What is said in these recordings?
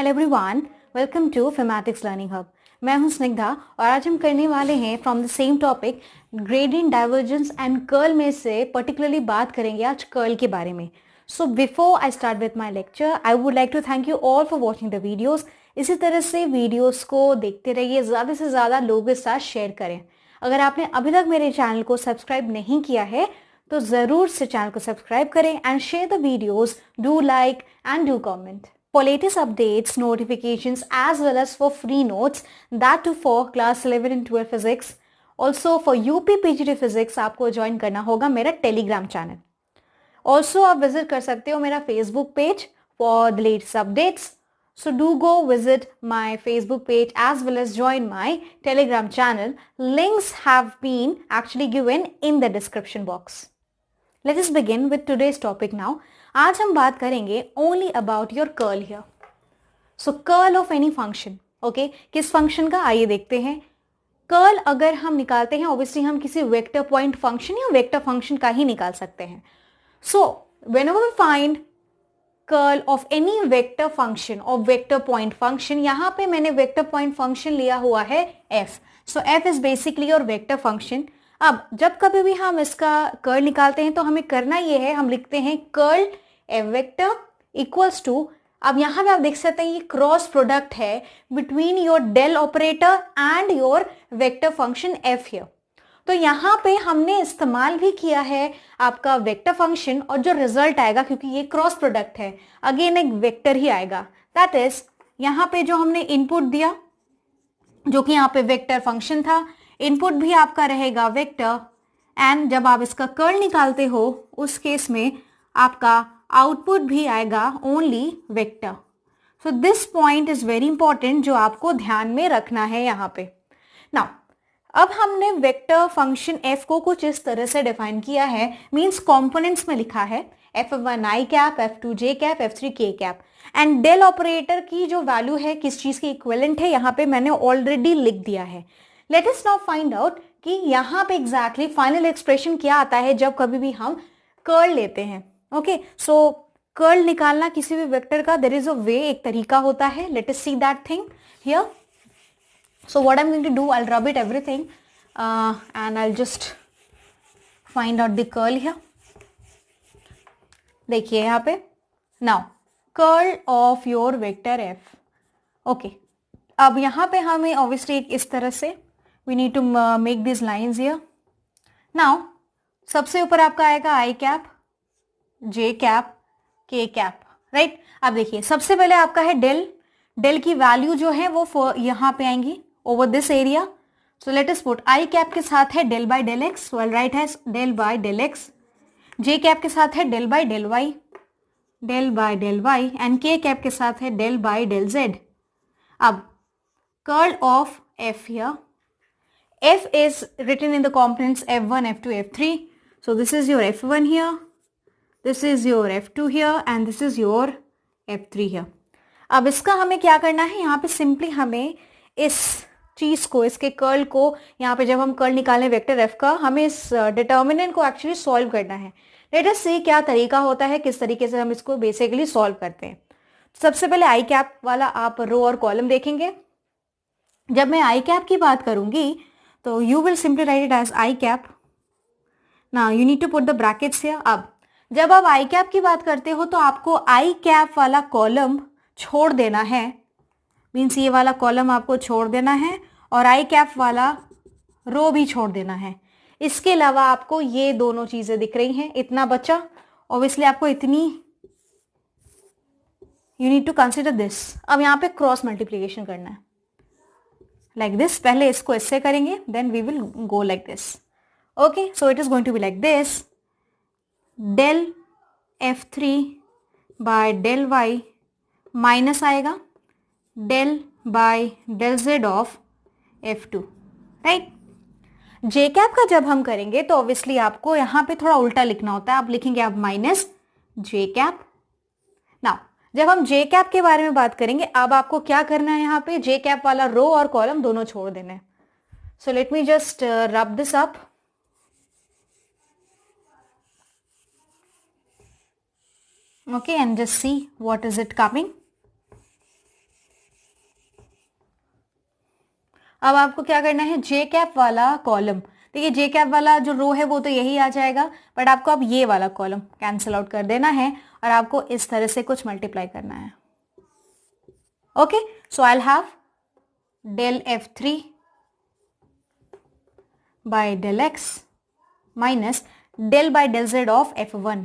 Hello everyone, welcome to Fematics learning hub. मैं हूं स्निग्धा और आज हम करने वाले हैं from the same topic gradient, divergence and curl में से पर्टिकुलरली बात करेंगे आज कर्ल के बारे में। So before I start with my lecture I would like to thank you all for watching the videos. इसी तरह से वीडियोज़ को देखते रहिए, ज़्यादा से ज़्यादा लोगों के साथ शेयर करें। अगर आपने अभी तक मेरे चैनल को सब्सक्राइब नहीं किया है तो ज़रूर से चैनल को सब्सक्राइब करें and share the videos, do like and do comment. For latest updates, notifications as well as for free notes, that too for class 11 and 12 physics. Also for UP PGT physics आपको join करना होगा मेरा Telegram channel. Also आप visit कर सकते हो मेरा Facebook page for the latest updates. So do go visit my Facebook page as well as join my Telegram channel. Links have been actually given in the description box. Let us begin with today's topic now. आज हम बात करेंगे only about your curl here. So curl of any function, okay? किस function का आइए देखते हैं. Curl अगर हम निकालते हैं ऑब्वियसली हम किसी वेक्टर पॉइंट फंक्शन या वेक्टर फंक्शन का ही निकाल सकते हैं. So whenever we find curl of any vector function और वेक्टर पॉइंट फंक्शन, यहाँ पे मैंने वेक्टर पॉइंट फंक्शन लिया हुआ है f. So f is basically your vector function. अब जब कभी भी हम इसका कर्ल निकालते हैं तो हमें करना ये है, हम लिखते हैं curl F vector equals to, अब यहाँ पे आप देख सकते हैं ये क्रॉस प्रोडक्ट है between your del operator and your vector function F here. तो यहाँ पे हमने इस्तेमाल भी किया है आपका वेक्टर फंक्शन और जो रिजल्ट आएगा, क्योंकि ये क्रॉस प्रोडक्ट है, अगेन एक वेक्टर ही आएगा. दैट इज यहाँ पे जो हमने इनपुट दिया जो कि यहाँ पे वेक्टर फंक्शन था, इनपुट भी आपका रहेगा वेक्टर एंड जब आप इसका कर्ल निकालते हो उस केस में आपका आउटपुट भी आएगा only vector. So this point is very important जो आपको ध्यान में रखना है यहाँ पे. नाउ अब हमने वेक्टर फंक्शन f को कुछ इस तरह से डिफाइन किया है, मींस कंपोनेंट्स में लिखा है f1 i cap, f2 j cap, f3 k cap and del operator की जो वैल्यू है किस चीज की इक्विवेलेंट है यहाँ पे मैंने ऑलरेडी लिख दिया है. Late us now find out कि यहाँ पे एग्जैक्टली फाइनल एक्सप्रेशन क्या आता है जब कभी भी हम कर्ल लेते हैं. ओके, सो कर्ल निकालना किसी भी वेक्टर का देयर इज अ वे, एक तरीका होता है. Late us see that thing here. So what I'm going to do, I'll rub it everything and I'll just find out the curl here. देखिए यहाँ पे now curl of your vector f. Okay, अब यहाँ पे हमें obviously इस तरह से we need to make these lines here. Now सबसे ऊपर आपका आएगा i cap, j cap, k cap, right. अब देखिए सबसे पहले आपका है डेल. डेल की वैल्यू जो है वो यहाँ पे आएंगी over this area. So let us put i cap के साथ है del by del x, so I'll write as del by del x. j cap के साथ है del by del y, del by del y and k cap के साथ है del by del z. अब curl of f here, f is written in the components f1, f2, f3. So this is your f1 here, this is your f2 here and this is your f3 here. अब इसका हमें क्या करना है, यहाँ पे simply हमें इस चीज को, इसके कर्ल को, यहाँ पे जब हम कर्ल निकालें वेक्टर एफ का, हमें इस डिटर्मिनेंट को एक्चुअली सॉल्व करना है. लेट अस सी क्या तरीका होता है, किस तरीके से हम इसको बेसिकली सॉल्व करते हैं. सबसे पहले आई कैप वाला आप रो और कॉलम देखेंगे. जब मैं आई कैप की बात करूंगी तो you will simply write it as I cap. Now you need to put the brackets here. अब जब आप आई कैप की बात करते हो तो आपको आई कैप वाला कॉलम छोड़ देना है, मीन्स ये वाला कॉलम आपको छोड़ देना है और आई कैप वाला रो भी छोड़ देना है. इसके अलावा आपको ये दोनों चीजें दिख रही हैं, इतना बचा. ऑब्वियसली आपको इतनी, you need to consider this. अब यहाँ पे क्रॉस मल्टीप्लीकेशन करना है लाइक दिस. पहले इसको इससे करेंगे then we will go like this. Okay, so it is going to be like this. Del f3 by del y minus आएगा del by del z of f2, right. j cap का जब हम करेंगे तो ऑब्वियसली आपको यहाँ पे थोड़ा उल्टा लिखना होता है. आप लिखेंगे आप माइनस j कैप. नाउ जब हम j कैप के बारे में बात करेंगे, अब आपको क्या करना है, यहाँ पे j कैप वाला रो और कॉलम दोनों छोड़ देना है. So let me just rub this up. Okay, and just see what is it coming. अब आपको क्या करना है, जे कैप वाला कॉलम, देखिए जे कैप वाला जो रो है वो तो यही आ जाएगा, बट आपको अब ये वाला कॉलम कैंसिल आउट कर देना है और आपको इस तरह से कुछ मल्टीप्लाई करना है। Okay, so I will have del F3 by del X minus del by del Z of F1।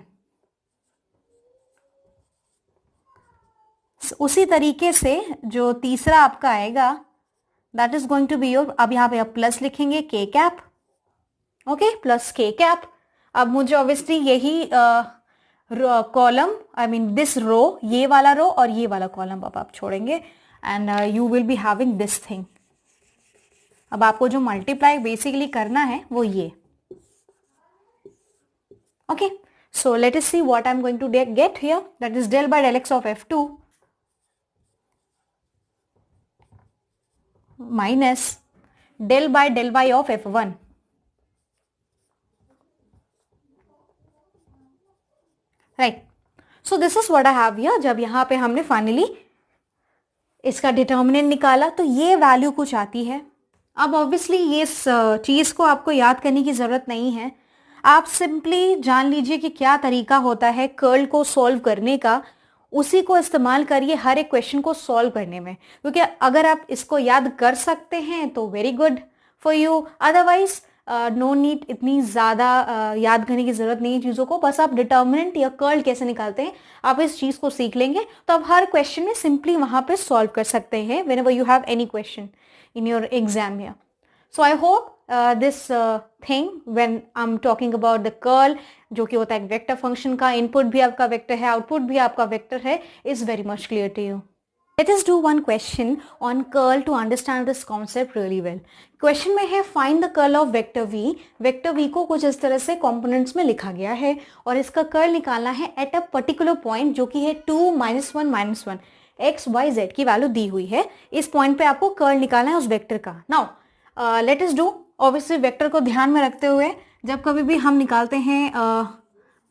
उसी तरीके से जो तीसरा आपका आएगा that is going to be your, अब यहाँ पे आप प्लस लिखेंगे K cap, okay, plus K cap. अब मुझे ऑब्वियसली यही column, I mean this row, ये वाला रो और ये वाला कॉलम अब आप छोड़ेंगे and you will be having this thing. अब आपको जो मल्टीप्लाई बेसिकली करना है वो ये, okay. So let us see what I am going to get here, that is del by del x of F2 minus del by del y of F1। Right, so this is what I have here. जब यहाँ पे हमने finally इसका determinant निकाला तो ये value कुछ आती है। अब ऑब्वियसली ये इस चीज़ को आपको याद करने की ज़रूरत नहीं है, आप सिंपली जान लीजिए कि क्या तरीका होता है कर्ल को सॉल्व करने का, उसी को इस्तेमाल करिए हर एक क्वेश्चन को सॉल्व करने में, क्योंकि अगर आप इसको याद कर सकते हैं तो very good for you, otherwise no need, इतनी ज़्यादा याद करने की ज़रूरत नहीं है चीज़ों को, बस आप डिटर्मिनेंट या कर्ल कैसे निकालते हैं आप इस चीज़ को सीख लेंगे तो आप हर क्वेश्चन में सिंपली वहाँ पे सॉल्व कर सकते हैं whenever you have any question in your exam here. So I hope this thing when I'm talking about the curl, जो कि होता है एक वेक्टर फंक्शन का, इनपुट भी आपका वेक्टर है, आउटपुट भी आपका वेक्टर है, is very much clear to you. Let us do one question on curl to understand this concept really well. Question में है find the curl of vector v. Vector v को कुछ इस तरह से components में लिखा गया है और इसका कर्ल निकालना है at a particular point जो कि है 2 -1 -1 एक्स वाई जेड की वैल्यू दी हुई है, इस पॉइंट पे आपको कर्ल निकालना है उस वेक्टर का। Now let us do, obviously vector को ध्यान में रखते हुए जब कभी भी हम निकालते हैं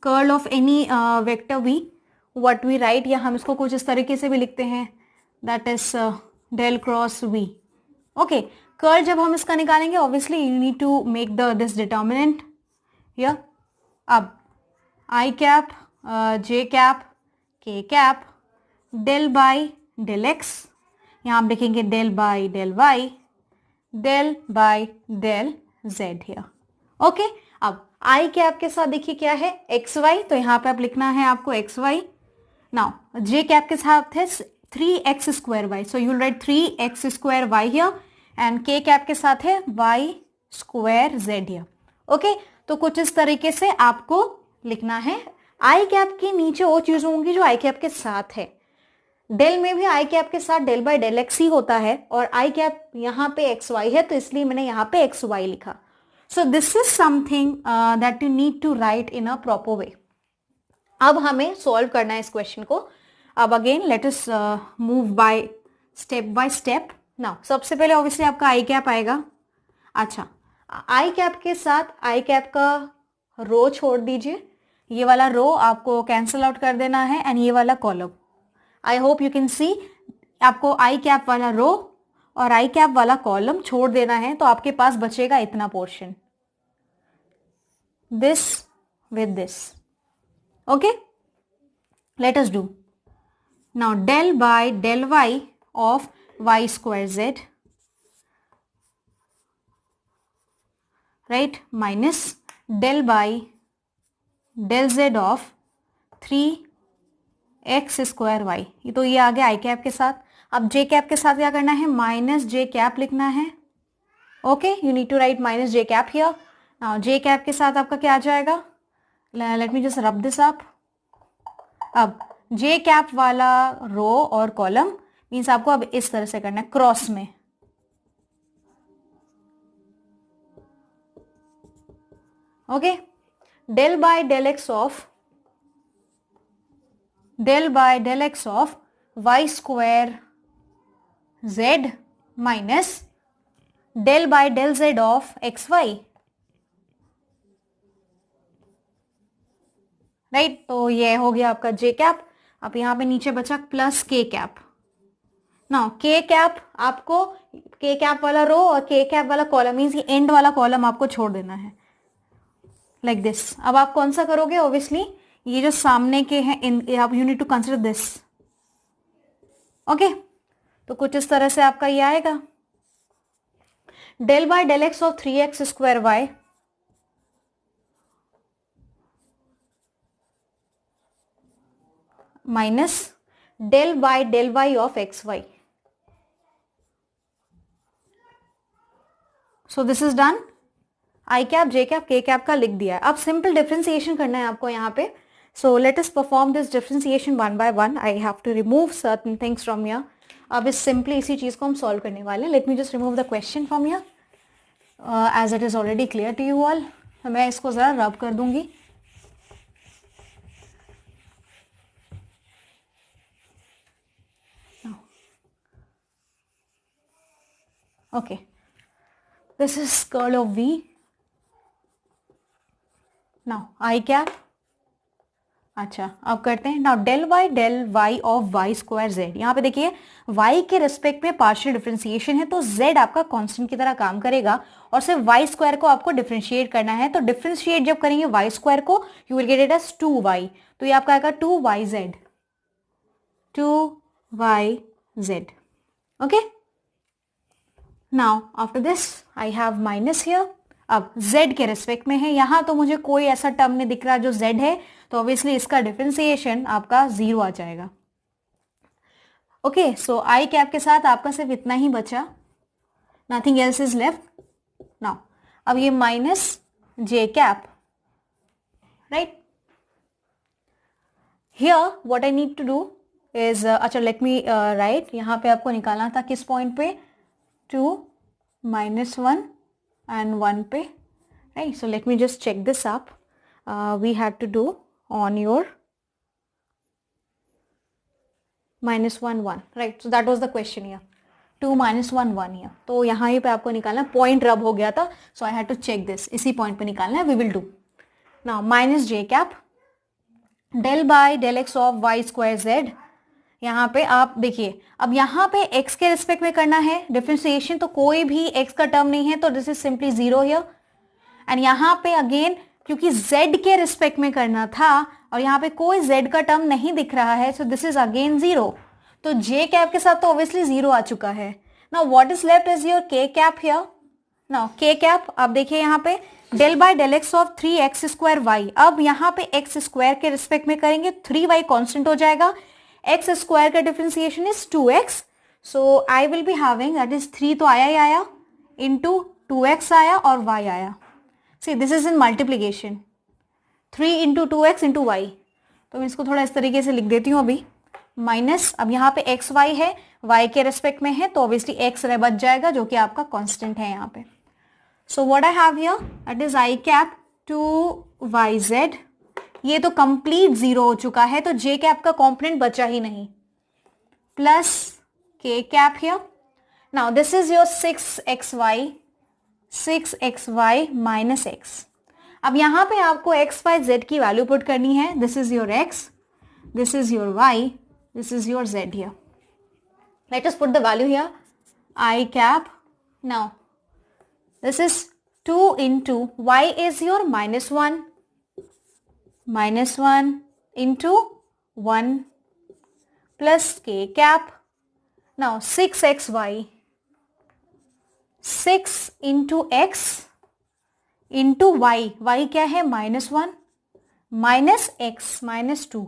curl of any vector V, what we write, या हम इसको कुछ इस तरीके से भी लिखते हैं that is del cross V. Okay, curl जब हम इसका निकालेंगे obviously you need to make this determinant here. अब I cap, J cap, K cap, del by del X, यहाँ आप लिखेंगे del by del Y, del by del Z here. Okay, अब I cap के साथ देखिए क्या है एक्स वाई, तो यहाँ पे आप लिखना है आपको X Y. Now J cap के साथ है 3x square Y, so you will write 3x square Y here, and K cap के साथ है Y square Z here. Okay, तो कुछ इस तरीके से आपको लिखना है। आई कैप के नीचे वो चीज होंगी जो आई कैप के साथ है, डेल में भी आई कैप के साथ डेल बाय डेल एक्स ही होता है और आई कैप यहाँ पे एक्स वाई है तो इसलिए मैंने यहाँ पे एक्स वाई लिखा। So this is something that you need to write in a proper way. अब हमें सॉल्व करना है इस क्वेश्चन को। अब again let us move by step. Now सबसे पहले ऑब्वियसली आपका आई कैप आएगा। अच्छा, आई कैप के साथ आई कैप का रो छोड़ दीजिए, ये वाला रो आपको कैंसिल आउट कर देना है एंड ये वाला column. I hope you can see, आपको आई कैप वाला रो और आई कैप वाला कॉलम छोड़ देना है तो आपके पास बचेगा इतना portion, this with this. Okay, let us do now del by del Y of Y square Z, right, minus del by del Z of 3x square Y, तो ये आ गया आई कैप के साथ। अब जे कैप के साथ क्या करना है, माइनस जे कैप लिखना है। Okay, you need to write minus J cap here. Now J cap के साथ आपका क्या आ जाएगा, let me just rub this up. अब जे कैप वाला रो और कॉलम मीन्स आपको अब इस तरह से करना है क्रॉस में। Okay, del by del x of del by del x of y square z minus del by del z of xy, right. तो ये हो गया आपका जे कैप। अब यहाँ पे नीचे बचा प्लस के कैप, नाउ के कैप आपको के कैप वाला रो और के कैप वाला कॉलम मीन्स ये एंड वाला कॉलम आपको छोड़ देना है लाइक दिस। अब आप कौन सा करोगे, ऑब्वियसली ये जो सामने के हैं आप you need to consider this. Okay, तो कुछ इस तरह से आपका ये आएगा del by del x of 3x square Y minus del by del Y of X Y. So this is done. I cap J cap K cap का लिख दिया है। अब सिंपल डिफरेंशिएशन करना है आपको यहाँ पे। So let us perform this differentiation one by one. I have to remove certain things from here. अब इस सिंपली इसी चीज को हम सॉल्व करने वाले हैं। Let me just remove the question from here as it is already clear to you all. मैं इसको जरा रब कर दूंगी। Okay, this is curl of v. now I cap, अच्छा अब करते हैं। Now del Y of Y square z. यहाँ पे देखिए y के रिस्पेक्ट में पार्शियल डिफरेंशिएशन है तो z आपका कांस्टेंट की तरह काम करेगा और सिर्फ वाई स्क्वायर को आपको डिफरेंशिएट करना है। तो डिफरेंशिएट जब करेंगे वाई स्क्वायर को you will get it as 2y। तो ये आपका आएगा 2yz, 2yz। Okay, now after this I have minus here. अब z के रिस्पेक्ट में है, यहां तो मुझे कोई ऐसा टर्म नहीं दिख रहा जो z है, तो ऑब्वियसली इसका डिफरेंशिएशन आपका 0 आ जाएगा। ओके, सो आई कैप के साथ आपका सिर्फ इतना ही बचा, nothing else is left. Now अब ये minus J cap, right. Here what I need to do is, अच्छा लेट मी राइट, यहां पे आपको निकालना था किस पॉइंट पे, 2 -1 and 1 पे, right? So let me just check this up. We had to do on your -1 1, right? So that was the question here. 2 -1 1 here. तो यहाँ ही पे आपको निकालना, पॉइंट रब हो गया था, so I had to check this. इसी पॉइंट पे निकालना है, we will do. Now minus j cap del by del x of y square z. यहाँ पे आप देखिए, अब यहाँ पे x के रिस्पेक्ट में करना है डिफरेंशिएशन, तो कोई भी x का टर्म नहीं है तो this is simply 0 here. And यहाँ पे अगेन क्योंकि z के रिस्पेक्ट में करना था और यहाँ पे कोई z का टर्म नहीं दिख रहा है, सो दिस इज अगेन 0। तो j कैप के साथ तो ऑब्वियसली 0 आ चुका है। Now what is left is your k cap here. Now k cap आप देखिए यहाँ पे del by del x of 3x square y. अब यहाँ पे x स्क्वायर के रिस्पेक्ट में करेंगे, 3y कॉन्स्टेंट हो जाएगा, x स्क्वायर का differentiation is 2x, so I will be having that is 3 तो आया ही आया, इंटू 2x आया और y आया। See this is in multiplication, 3 into 2x into y। तो मैं इसको थोड़ा इस तरीके से लिख देती हूँ अभी, माइनस, अब यहाँ पे एक्स वाई है, y के रेस्पेक्ट में है तो ऑब्वियसली x रह बच जाएगा जो कि आपका कांस्टेंट है यहाँ पे। So what I have here that is I cap 2yz। ये तो कंप्लीट 0 हो चुका है तो j कैप का कॉम्पोनेंट बचा ही नहीं, plus k cap here. Now this is your 6xy minus x। अब यहाँ पे आपको x y z की वैल्यू पुट करनी है। This is your x, this is your y, this is your z here. Late us put the value here, i cap. Now this is 2 into y is your -1 into 1 plus k cap. Now 6xy, 6 into x into y क्या है, -1 minus x -2,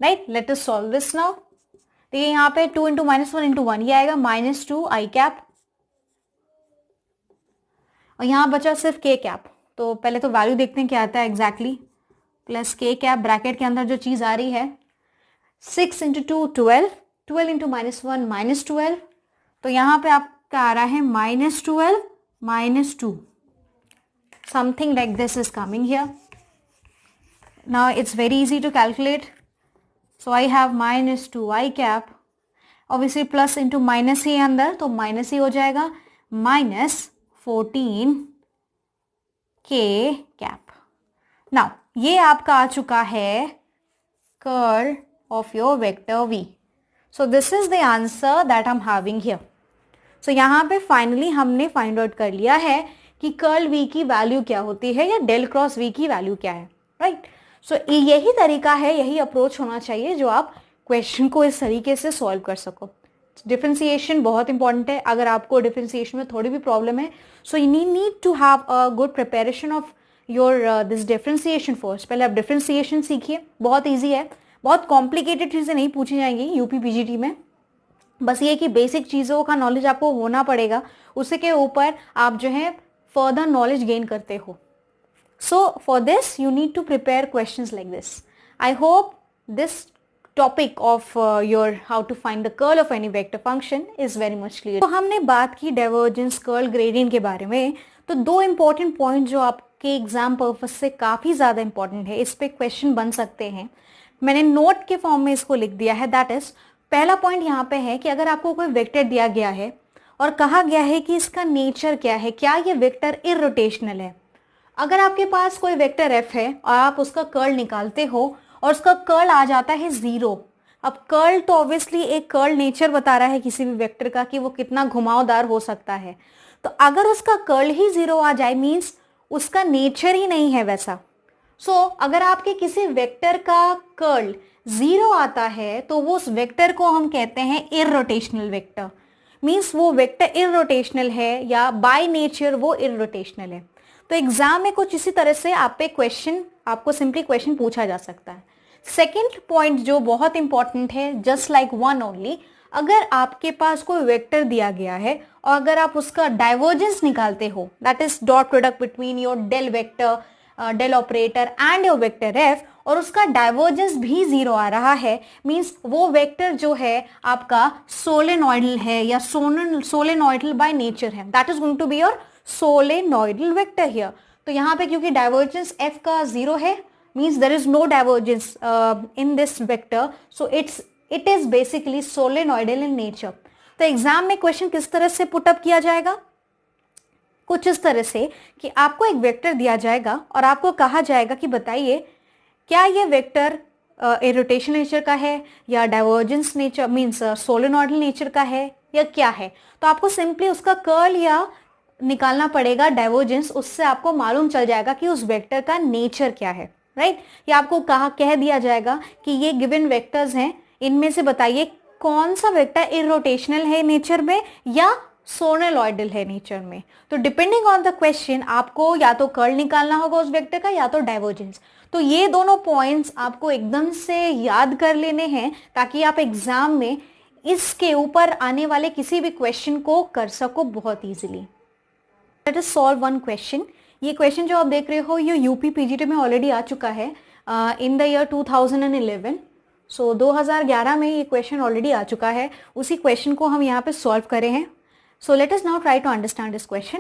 right? Let us solve this now. देखिए यहाँ पे 2 into -1 into 1 ये आएगा -2 i cap और यहाँ बचा सिर्फ k cap। तो पहले तो वैल्यू देखते हैं क्या आता है exactly, plus K cap bracket के अंदर जो चीज आ रही है 6 इंटू 2 12, 12 इंटू -1 -12, तो यहाँ पे आपका आ रहा है -12 -2, something like this is coming here. Now it's very easy to calculate, so I have -2 I cap, obviously plus into minus ही अंदर तो माइनस ही हो जाएगा, -14 के कैप। नाउ ये आपका आ चुका है curl of your vector v। So this is the answer that I am having here. So यहाँ पे फाइनली हमने फाइंड आउट कर लिया है कि कर्ल v की वैल्यू क्या होती है या डेल क्रॉस v की वैल्यू क्या है, राइट। सो यही तरीका है, यही अप्रोच होना चाहिए जो आप क्वेश्चन को इस तरीके से सॉल्व कर सको। डिफरेंशिएशन बहुत इंपॉर्टेंट है। अगर आपको डिफरेंशिएशन में थोड़ी भी प्रॉब्लम है, so you need to have a good preparation of your this differentiation first. पहले आप डिफरेंशिएशन सीखिए, बहुत ईजी है, बहुत कॉम्प्लिकेटेड चीज़ें नहीं पूछी जाएंगी यूपी पीजीटी में। बस ये कि बेसिक चीज़ों का नॉलेज आपको होना पड़ेगा, उसी के ऊपर आप जो है फर्दर नॉलेज गेन करते हो। So for this you need to prepare questions like this. I hope this topic of your how to find the curl of any vector function is very much clear. तो हमने बात की divergence, curl, gradient के बारे में। तो दो important point जो आपके एग्जाम पर्पज से काफ़ी ज़्यादा इंपॉर्टेंट है, इस पे क्वेश्चन बन सकते हैं, मैंने नोट के फॉर्म में इसको लिख दिया है। दैट इज, पहला पॉइंट यहाँ पे है कि अगर आपको कोई वेक्टर दिया गया है और कहा गया है कि इसका नेचर क्या है, क्या ये वेक्टर इररोटेशनल है। अगर आपके पास कोई वेक्टर एफ है और आप उसका कर्ल निकालते हो और उसका कर्ल आ जाता है 0। अब कर्ल तो ऑब्वियसली एक कर्ल नेचर बता रहा है किसी भी वेक्टर का कि वो कितना घुमावदार हो सकता है। तो अगर उसका कर्ल ही 0 आ जाए मीन्स उसका नेचर ही नहीं है वैसा। सो अगर आपके किसी वेक्टर का कर्ल 0 आता है तो वो उस वेक्टर को हम कहते हैं इररोटेशनल वेक्टर। मीन्स वो वेक्टर इररोटेशनल है या बाय नेचर वो इररोटेशनल है। तो एग्जाम में कुछ इसी तरह से आप पे क्वेश्चन, आपको सिंपली क्वेश्चन पूछा जा सकता है। सेकेंड पॉइंट जो बहुत इंपॉर्टेंट है, जस्ट लाइक वन ओनली, अगर आपके पास कोई वेक्टर दिया गया है और अगर आप उसका डाइवर्जेंस निकालते हो, that is dot product between your del vector, del operator and your vector f, और उसका डाइवर्जेंस भी 0 आ रहा है, मींस वो वेक्टर जो है आपका सोलेनॉइडल है या सोलेनॉइडल बाय नेचर है। That is going to be your solenoidal vector here. तो यहाँ पे क्योंकि डाइवर्जेंस एफ का 0 है, means there is no divergence in this vector, so it is basically solenoidal in nature. तो एग्जाम में क्वेश्चन किस तरह से पुटअप किया जाएगा, कुछ इस तरह से कि आपको एक वेक्टर दिया जाएगा और आपको कहा जाएगा कि बताइए क्या ये वेक्टर इरोटेशनल नेचर का है या divergence nature means solenoidal nature का है या क्या है। तो आपको सिंपली उसका कर्ल या निकालना पड़ेगा डाइवर्जेंस, उससे आपको मालूम चल जाएगा कि उस वेक्टर का नेचर क्या है, राइट। या आपको कह दिया जाएगा कि ये गिवन वेक्टर्स हैं, इनमें से बताइए कौन सा वेक्टर इरोटेशनल है नेचर में या सोलेनॉइडल है नेचर में। तो डिपेंडिंग ऑन द क्वेश्चन आपको या तो कर्ल निकालना होगा उस वेक्टर का या तो डाइवर्जेंस। तो ये दोनों पॉइंट्स आपको एकदम से याद कर लेने हैं ताकि आप एग्जाम में इसके ऊपर आने वाले किसी भी क्वेश्चन को कर सको बहुत easily. Let us solve one question. ये क्वेश्चन जो आप देख रहे हो ये यूपी पीजीटी में ऑलरेडी आ चुका है इन द ईयर 2011। सो 2011 में ये क्वेश्चन ऑलरेडी आ चुका है, उसी क्वेश्चन को हम यहाँ पे सॉल्व करे हैं। So let us now try to understand this question.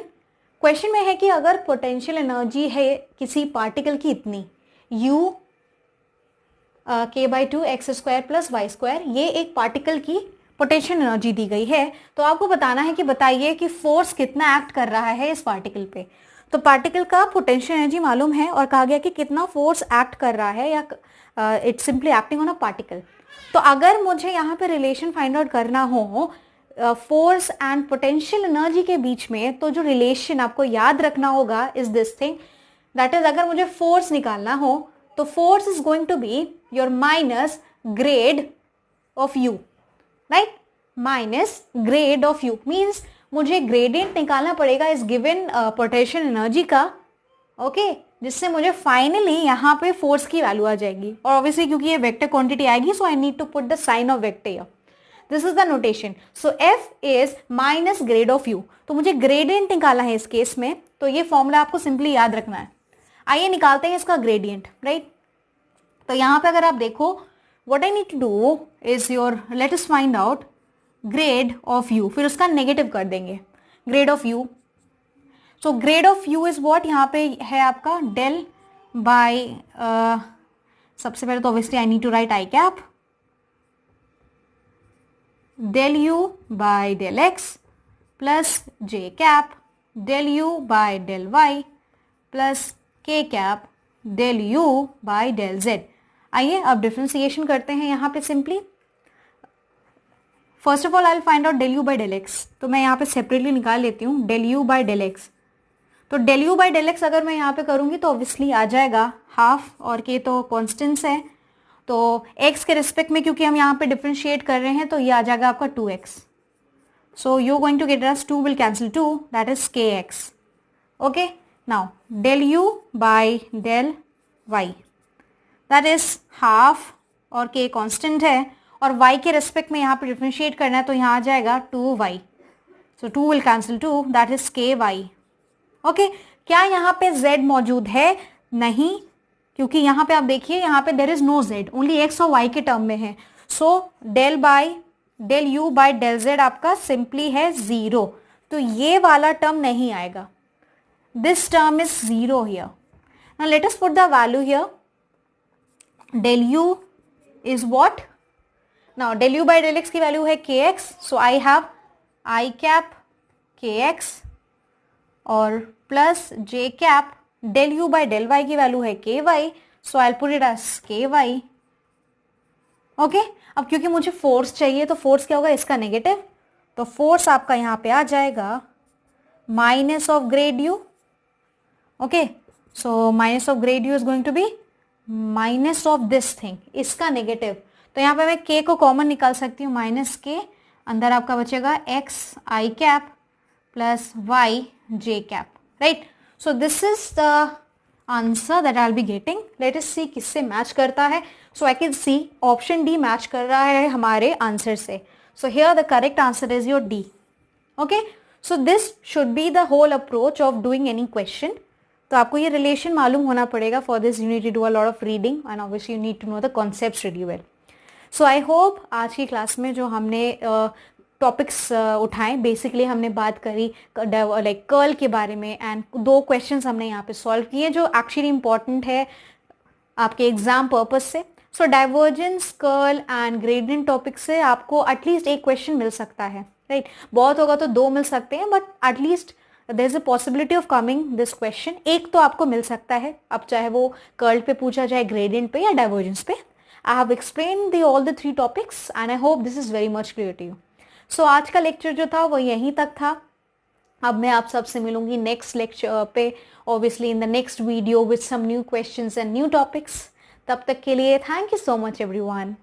Question में है कि अगर पोटेंशियल एनर्जी है किसी पार्टिकल की इतनी u k/2 x² + y², ये एक पार्टिकल की पोटेंशियल एनर्जी दी गई है। तो आपको बताना है कि बताइए कि फोर्स कितना एक्ट कर रहा है इस पार्टिकल पे। तो पार्टिकल का पोटेंशियल एनर्जी मालूम है और कहा गया कि कितना फोर्स एक्ट कर रहा है या it's simply acting on a particle. तो अगर मुझे यहाँ पे रिलेशन फाइंड आउट करना हो फोर्स एंड पोटेंशियल एनर्जी के बीच में, तो जो रिलेशन आपको याद रखना होगा is this thing, that is अगर मुझे फोर्स निकालना हो तो force is going to be your minus grad of u, right, minus grad of u means मुझे ग्रेडियंट निकालना पड़ेगा इस गिवन पोटेंशियल एनर्जी का, ओके, जिससे मुझे फाइनली यहाँ पे फोर्स की वैल्यू आ जाएगी। और ऑब्वियसली क्योंकि ये वेक्टर क्वांटिटी आएगी so I need to put the sign of vector here. This is the notation. So F is minus grad of U. तो मुझे ग्रेडियंट निकालना है इस केस में, तो ये फॉर्मूला आपको सिंपली याद रखना है। आइए निकालते हैं इसका ग्रेडियंट, राइट। तो यहाँ पे अगर आप देखो what I need to do is your let us find out grad of u, फिर उसका नेगेटिव कर देंगे grad of u. So grad of u is what, यहाँ पे है आपका डेल बाय सबसे पहले तो obviously I need to write i cap, del u by del x plus j cap del u by del y plus k cap del u by del z। आइए अब differentiation करते हैं यहाँ पे simply. First of all I will find out del U by del X. तो मैं यहाँ पे सेपरेटली निकाल लेती हूँ del U by del X. तो del U by del X अगर मैं यहाँ पे करूँगी तो ऑब्वियसली आ जाएगा हाफ, और के तो कॉन्स्टेंट्स है, तो x के रिस्पेक्ट में क्योंकि हम यहाँ पे डिफ्रेंशिएट कर रहे हैं तो ये आ जाएगा आपका 2x। So you going to get as 2 will cancel 2, that is kx। Okay, now del u by del y, that is half और k कांस्टेंट है, और y के रिस्पेक्ट में यहाँ पे डिफ्रेंशिएट करना है तो यहाँ आ जाएगा 2y। So 2 will cancel 2, that is ky। Okay, क्या यहाँ पे z मौजूद है? नहीं, क्योंकि यहाँ पे आप देखिए यहाँ पे there is no z, only x और y के टर्म में है। So del u by del z आपका सिंपली है 0, तो ये वाला टर्म नहीं आएगा। This term is 0 here. Now let us put the value here. Del u is what? Now del u by del x की वैल्यू है kx, so I have i cap kx और plus j cap del u by del y की value है ky, so I put it as ky। Okay, अब क्योंकि मुझे force चाहिए तो फोर्स क्या होगा इसका नेगेटिव, तो फोर्स आपका यहाँ पे आ जाएगा minus of grad u। Okay, so minus of grad u is going to be minus of this thing, इसका नेगेटिव। तो यहाँ पे मैं k को कॉमन निकाल सकती हूँ, माइनस k, अंदर आपका बचेगा x i cap plus y j cap, right. So this is the answer that I'll be getting. Let us see किससे मैच करता है. So I can see option D match कर रहा है हमारे आंसर से. So here the correct answer is your D. Okay. So this should be the whole approach of doing any question. तो आपको ये रिलेशन मालूम होना पड़ेगा. For this you need to do a lot of reading and obviously you need to know the concepts really well. So I hope आज की class में जो हमने टॉपिक्स उठाएं, बेसिकली हमने बात करी लाइक कर्ल के बारे में, एंड 2 क्वेश्चंस हमने यहाँ पे सॉल्व किए जो एक्चुअली इंपॉर्टेंट है आपके एग्जाम पर्पज से. So divergence, curl and gradient topic से आपको एटलीस्ट एक क्वेश्चन मिल सकता है, राइट. बहुत होगा तो 2 मिल सकते हैं, but at least there is a possibility of coming this question. एक तो आपको मिल सकता है, अब चाहे वो कर्ल पे पूछा जाए, ग्रेडियंट पे या डाइवर्जेंस पे. I have explain all the 3 topics and I hope this is very much clear to you. So आज का लेक्चर जो था वो यहीं तक था. अब मैं आप सबसे मिलूंगी नेक्स्ट लेक्चर पे, obviously in the next video with some new questions and new topics. तब तक के लिए thank you so much everyone.